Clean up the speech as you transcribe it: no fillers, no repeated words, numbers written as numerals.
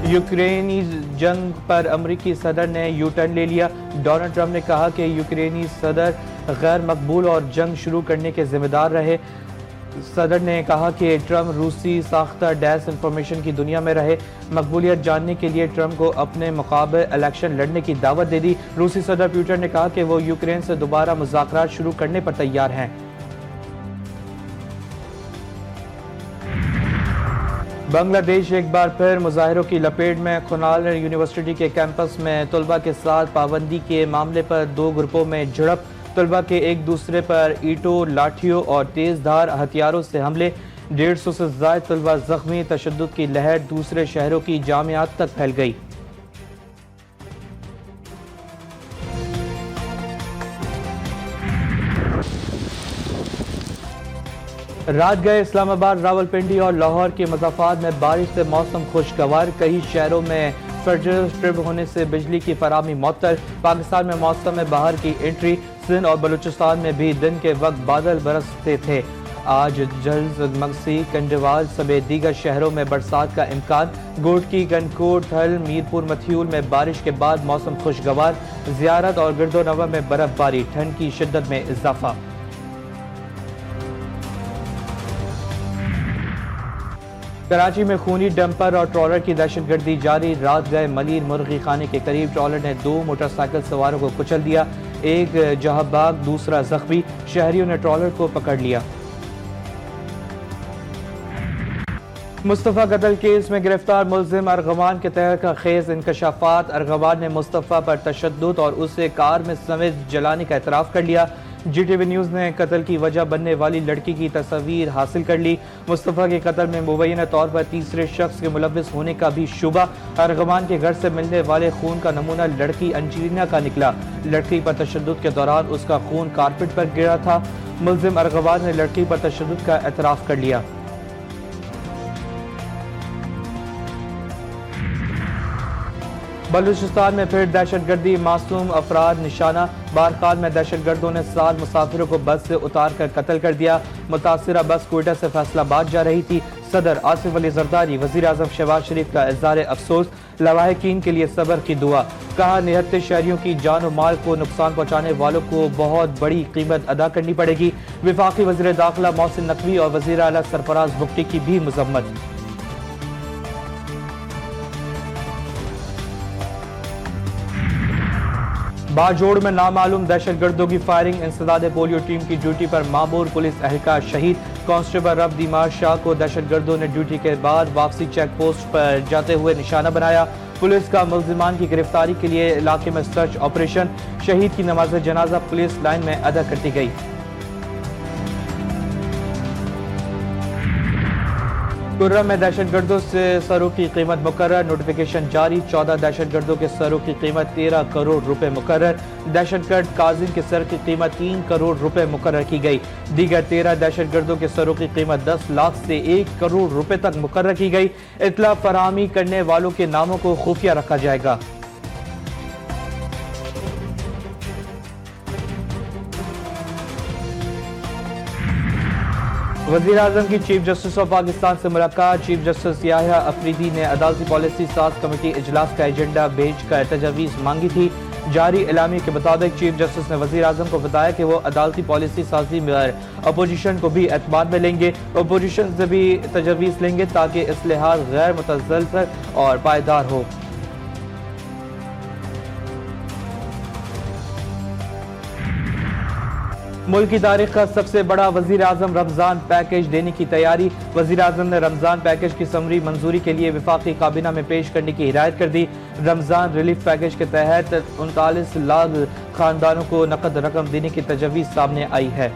یوکرینی جنگ پر امریکی صدر نے یو ٹرن لے لیا۔ ڈونلڈ ٹرمپ نے کہا کہ یوکرینی صدر غیر مقبول اور جنگ شروع کرنے کے ذمہ دار رہے۔ صدر نے کہا کہ ٹرمپ روسی ساختہ ڈیس انفارمیشن کی دنیا میں رہے۔ مقبولیت جاننے کے لیے ٹرمپ کو اپنے مقابل الیکشن لڑنے کی دعوت دے دی۔ روسی صدر پیوٹن نے کہا کہ وہ یوکرین سے دوبارہ مذاکرات شروع کرنے پر تیار ہیں۔ بنگلہ دیش ایک بار پھر مظاہروں کی لپیٹ میں۔ کنال یونیورسٹی کے کیمپس میں طلبہ کے ساتھ پابندی کے معاملے پر دو گروپوں میں جھڑپ۔ طلبہ کے ایک دوسرے پر اینٹوں، لاٹھیوں اور تیز دھار ہتھیاروں سے حملے۔ 150 سے زائد طلبہ زخمی۔ تشدد کی لہر دوسرے شہروں کی جامعات تک پھیل گئی۔ رات گئے اسلام آباد، راولپنڈی اور لاہور کے مضافات میں بارش سے موسم خوشگوار۔ کئی شہروں میں سرجر ٹرپ ہونے سے بجلی کی فراہمی معطل۔ پاکستان میں موسم بہار کی انٹری۔ سندھ اور بلوچستان میں بھی دن کے وقت بادل برستے تھے۔ آج جلد مگسی، کنڈوال سمیت دیگر شہروں میں برسات کا امکان۔ گوٹکی، گنکوٹ، تھل، میرپور متھیول میں بارش کے بعد موسم خوشگوار۔ زیارت اور گردونواں میں برف باری، ٹھنڈ کی شدت میں اضافہ۔ کراچی میں خونی ڈمپر اور ٹرالر کی دہشت گردی جاری۔ رات گئے ملیر مرغی خانے کے قریب ٹرالر نے 2 موٹر سائیکل سواروں کو کچل دیا۔ ایک جہاں باغ، دوسرا زخمی۔ شہریوں نے ٹرالر کو پکڑ لیا۔ مصطفیٰ قتل کیس میں گرفتار ملزم ارغوان کے تحقیق خیز انکشافات۔ ارغوان نے مصطفیٰ پر تشدد اور اسے کار میں سمیت جلانے کا اعتراف کر لیا۔ جی ٹی وی نیوز نے قتل کی وجہ بننے والی لڑکی کی تصاویر حاصل کر لی۔ مصطفیٰ کے قتل میں مبینہ طور پر تیسرے شخص کے ملوث ہونے کا بھی شبہ۔ ارغوان کے گھر سے ملنے والے خون کا نمونہ لڑکی انجلینا کا نکلا۔ لڑکی پر تشدد کے دوران اس کا خون کارپٹ پر گرا تھا۔ ملزم ارغوان نے لڑکی پر تشدد کا اعتراف کر لیا۔ بلوچستان میں پھر دہشت گردی، معصوم افراد نشانہ۔ بارقال میں دہشت گردوں نے 7 مسافروں کو بس سے اتار کر قتل کر دیا۔ متاثرہ بس کوئٹہ سے فیصل آباد جا رہی تھی۔ صدر آصف علی زرداری، وزیر اعظم شہباز شریف کا اظہار افسوس۔ لواحقین کے لیے صبر کی دعا۔ کہا نہتے شہریوں کی جان و مال کو نقصان پہنچانے والوں کو بہت بڑی قیمت ادا کرنی پڑے گی۔ وفاقی وزیر داخلہ محسن نقوی اور وزیر اعلیٰ سرفراز بگٹی کی بھی مذمت۔ باجوڑ میں نامعلوم دہشت گردوں کی فائرنگ۔ انسداد پولیو ٹیم کی ڈیوٹی پر مامور پولیس اہلکار شہید۔ کانسٹیبل رب دیمار شاہ کو دہشت گردوں نے ڈیوٹی کے بعد واپسی چیک پوسٹ پر جاتے ہوئے نشانہ بنایا۔ پولیس کا ملزمان کی گرفتاری کے لیے علاقے میں سرچ آپریشن۔ شہید کی نماز جنازہ پولیس لائن میں ادا کرتی گئی۔ کرم میں دہشت گردوں سے سروں کی قیمت مقرر۔ نوٹیفیکیشن جاری۔ 14 دہشت گردوں کے سروں کی قیمت 13 کروڑ روپے مقرر۔ دہشت گرد کاظم کے سر کی قیمت 3 کروڑ روپے مقرر کی گئی۔ دیگر 13 دہشت گردوں کے سروں کی قیمت 10 لاکھ سے 1 کروڑ روپے تک مقرر کی گئی۔ اطلاع فراہمی کرنے والوں کے ناموں کو خفیہ رکھا جائے گا۔ وزیر اعظم کی چیف جسٹس آف پاکستان سے ملاقات۔ چیف جسٹس یحییٰ افریدی نے عدالتی پالیسی ساز کمیٹی اجلاس کا ایجنڈا بھیج کر تجاویز مانگی تھی۔ جاری اعلامیے کے مطابق چیف جسٹس نے وزیر اعظم کو بتایا کہ وہ عدالتی پالیسی سازی میں اپوزیشن کو بھی اعتماد میں لیں گے، اپوزیشن سے بھی تجاویز لیں گے تاکہ اصلاحات غیر متزلزل اور پائیدار ہو۔ ملک کی تاریخ کا سب سے بڑا وزیر اعظم رمضان پیکج دینے کی تیاری۔ وزیر اعظم نے رمضان پیکج کی سمری منظوری کے لیے وفاقی کابینہ میں پیش کرنے کی ہدایت کر دی۔ رمضان ریلیف پیکج کے تحت 39 لاکھ خاندانوں کو نقد رقم دینے کی تجویز سامنے آئی ہے۔